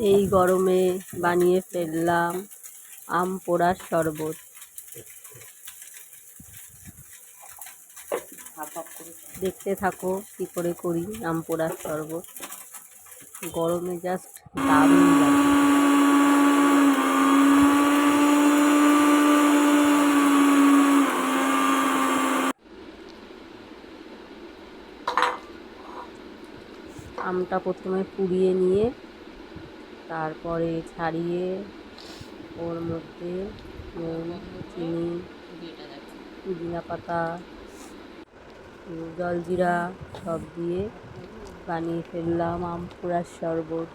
এই গরমে বানিয়ে ফেললাম আম পোড়ার শরবত। দেখতে থাকো কি করে করি আম পোড়ার শরবত। গরমে জাস্ট দারুণ লাগে। আমটা প্রথমে পুড়িয়ে নিয়ে তারপরে ছাড়িয়ে ওর মধ্যে নুন, চিনি, পুদিনা পাতা, জলজিরা সব দিয়ে বানিয়ে ফেললাম আম পোড়ার শরবত।